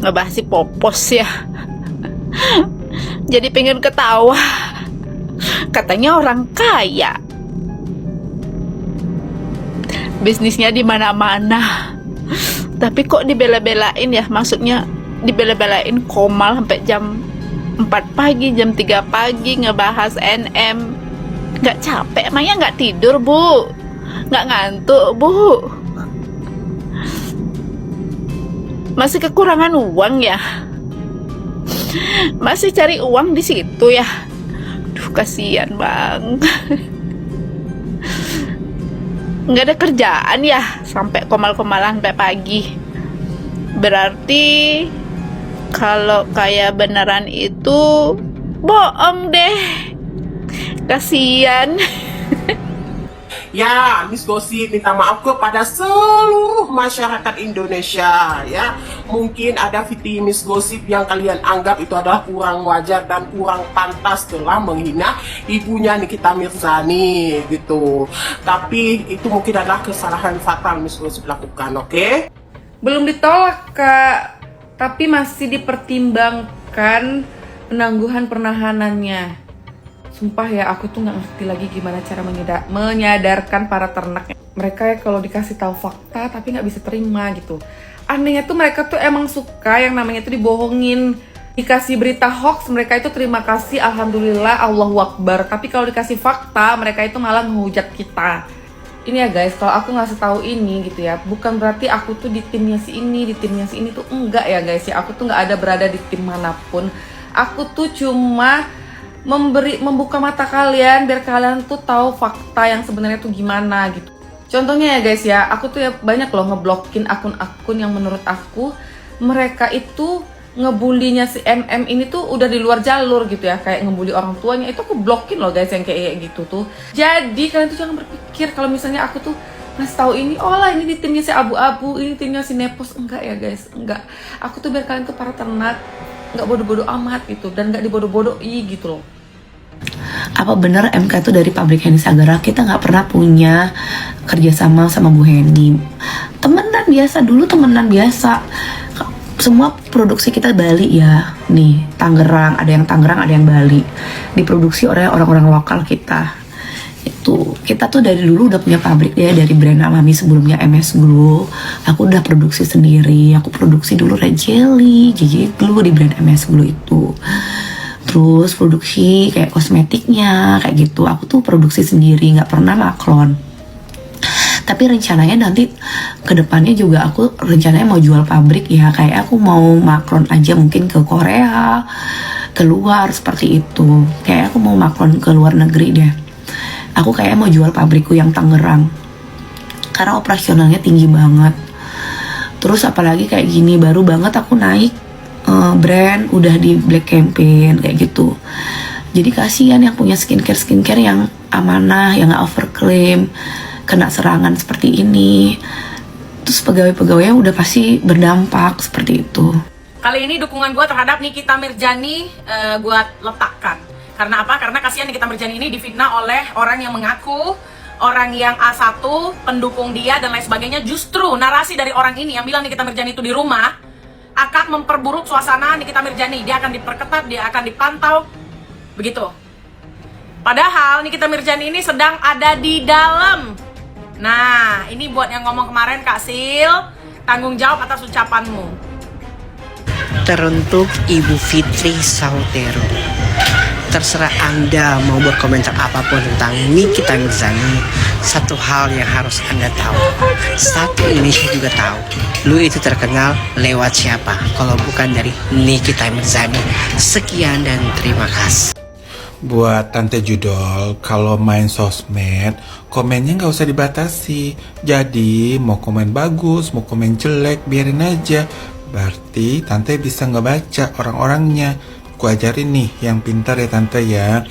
Ngebahas si Popos ya. Jadi pengen ketawa. Katanya orang kaya. Bisnisnya di mana-mana. Tapi kok dibela-belain ya? Maksudnya dibela-belain Komal sampai jam 4 pagi, jam 3 pagi ngebahas NM. Nggak capek? Maya nggak tidur, Bu? Nggak ngantuk, Bu? Masih kekurangan uang ya? Masih cari uang di situ ya? Duh, kasihan Bang. Nggak ada kerjaan ya? Sampai komal-komalan sampai pagi. Berarti kalau kayak beneran itu bohong deh. Kasihan. Ya, Miss Gosip minta maaf kepada seluruh masyarakat Indonesia ya. Mungkin ada VT Miss Gosip yang kalian anggap itu adalah kurang wajar dan kurang pantas telah menghina ibunya Nikita Mirzani gitu. Tapi itu mungkin adalah kesalahan fatal Miss Gosip lakukan, oke? Belum ditolak, Kak, tapi masih dipertimbangkan penangguhan penahanannya. Sumpah ya, aku tuh nggak ngerti lagi gimana cara menyadarkan para ternak. Mereka ya kalau dikasih tahu fakta tapi nggak bisa terima gitu. Anehnya tuh mereka tuh emang suka yang namanya tuh dibohongin. Dikasih berita hoax, mereka itu terima kasih, alhamdulillah, Allahu Akbar. Tapi kalau dikasih fakta, mereka itu malah menghujat kita. Ini ya guys, kalau aku ngasih tahu ini gitu ya, bukan berarti aku tuh di timnya si ini, di timnya si ini tuh enggak ya guys ya. Aku tuh nggak ada berada di tim manapun. Aku tuh cuma membuka mata kalian biar kalian tuh tahu fakta yang sebenarnya tuh gimana gitu. Contohnya ya guys ya, aku tuh ya banyak loh ngeblokin akun-akun yang menurut aku mereka itu ngebulinya si MM ini tuh udah di luar jalur gitu ya, kayak ngebully orang tuanya. Itu aku blokin loh guys yang kayak gitu tuh. Jadi kalian tuh jangan berpikir kalau misalnya aku tuh ngasih tahu ini, oh lah ini di timnya si abu-abu, ini timnya si Nepos. Enggak ya guys, enggak. Aku tuh biar kalian tuh para ternak nggak bodoh-bodoh amat gitu, dan nggak dibodoh-bodohi gitu loh. Apa bener MK itu dari pabrik Henny Sagara? Kita nggak pernah punya kerjasama sama Bu Henny. Temenan biasa, dulu temenan biasa. Semua produksi kita Bali ya. Nih, Tangerang, ada yang Tangerang, ada yang Bali. Diproduksi oleh orang-orang lokal kita. Itu, kita tuh dari dulu udah punya pabrik ya, dari brand Alami sebelumnya MS Glow. Aku udah produksi sendiri. Aku produksi dulu Red Jelly, GG Glow di brand MS Glow itu. Terus produksi kayak kosmetiknya kayak gitu, aku tuh produksi sendiri, nggak pernah maklon. Tapi rencananya nanti kedepannya juga aku rencananya mau jual pabrik ya, kayak aku mau maklon aja mungkin ke Korea, keluar seperti itu. Kayak aku mau maklon ke luar negeri deh. Aku kayak mau jual pabrikku yang Tangerang karena operasionalnya tinggi banget. Terus apalagi kayak gini baru banget aku naik brand udah di black campaign kayak gitu. Jadi kasihan yang punya skincare yang amanah, yang nggak overclaim, kena serangan seperti ini. Terus pegawai-pegawainya udah pasti berdampak seperti itu. Kali ini dukungan gue terhadap Nikita Mirzani gue letakkan. Karena apa? Karena kasihan Nikita Mirzani ini difitnah oleh orang yang mengaku orang yang A1, pendukung dia dan lain sebagainya. Justru narasi dari orang ini yang bilang Nikita Mirzani itu di rumah akan memperburuk suasana Nikita Mirzani. Dia akan diperketat, dia akan dipantau, begitu. Padahal Nikita Mirzani ini sedang ada di dalam. Nah, ini buat yang ngomong kemarin Kak Sil, tanggung jawab atas ucapanmu. Teruntuk Ibu Fitri Sautero, terserah Anda mau berkomentar apapun tentang Nikita Mirzani. Satu hal yang harus Anda tahu, satu Indonesia juga tahu, lu itu terkenal lewat siapa kalau bukan dari Nikita Mirzani. Sekian dan terima kasih. Buat Tante Judol, kalau main sosmed, komennya nggak usah dibatasi. Jadi mau komen bagus, mau komen jelek, biarin aja. Berarti Tante bisa ngebaca orang-orangnya. Ku ajarin nih yang pintar ya Tante ya.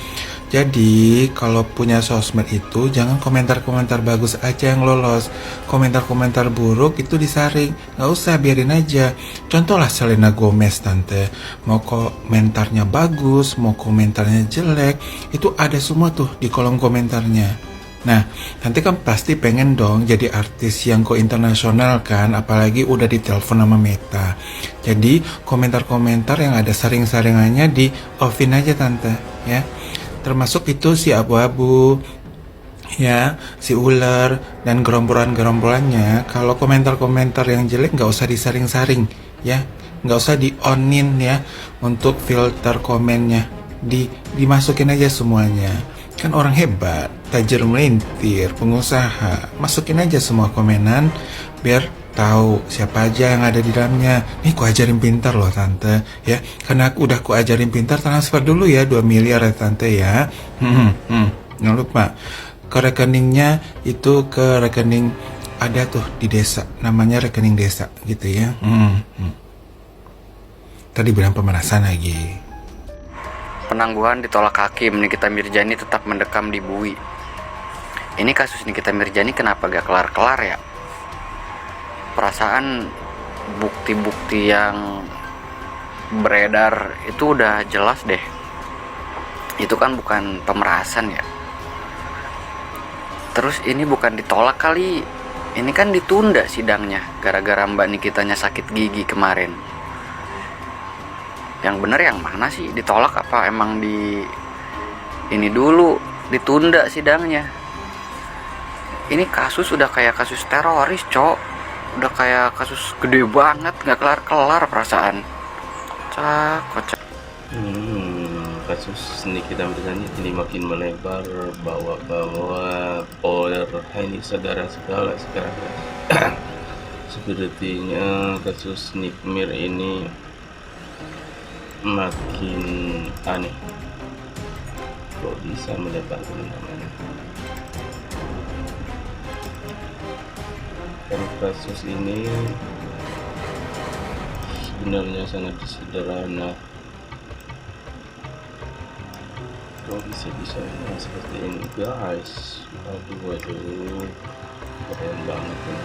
Jadi kalau punya sosmed itu jangan komentar-komentar bagus aja yang lolos. Komentar-komentar buruk itu disaring. Nggak usah, biarin aja. Contoh lah Selena Gomez Tante. Mau komentarnya bagus, mau komentarnya jelek, itu ada semua tuh di kolom komentarnya. Nah, nanti kan pasti pengen dong jadi artis yang go internasional kan, apalagi udah ditelepon sama Meta. Jadi komentar-komentar yang ada saring-saringannya di offin aja tante, ya. Termasuk itu si abu-abu, ya, si ular dan gerombolan-gerombolannya. Kalau komentar-komentar yang jelek nggak usah disaring-saring, ya, nggak usah di-onin ya untuk filter komennya, dimasukin aja semuanya. Kan orang hebat, tajir melintir, pengusaha, masukin aja semua komenan biar tahu siapa aja yang ada di dalamnya. Nih ku ajarin pintar loh tante, ya. Karena aku udah ku ajarin pintar, transfer dulu ya 2 miliar ya tante ya. Jangan lupa ke rekeningnya itu, ke rekening ada tuh di desa, namanya rekening desa gitu ya. Tadi bilang pemerasan lagi. Penangguhan ditolak hakim, Nikita Mirzani tetap mendekam di Bui. Ini kasus Nikita Mirzani kenapa gak kelar-kelar ya? Perasaan bukti-bukti yang beredar itu udah jelas deh. Itu kan bukan pemerasan ya. Terus ini bukan ditolak kali, ini kan ditunda sidangnya gara-gara Mbak Nikitanya sakit gigi kemarin. Yang bener yang mana sih? Ditolak apa emang ini dulu ditunda sidangnya? Ini kasus udah kayak kasus teroris, Cok. Udah kayak kasus gede banget, gak kelar-kelar perasaan. Kocak. Kasus Nikita Mirzani ini makin melebar, bawa ini saudara segala sekarang. Sepertinya kasus Nikmir ini makin aneh. Kok bisa mendapatkan namanya? Karena kasus ini sebenarnya sangat sederhana. Kok bisa seperti ini guys? Aduh, keren banget ini.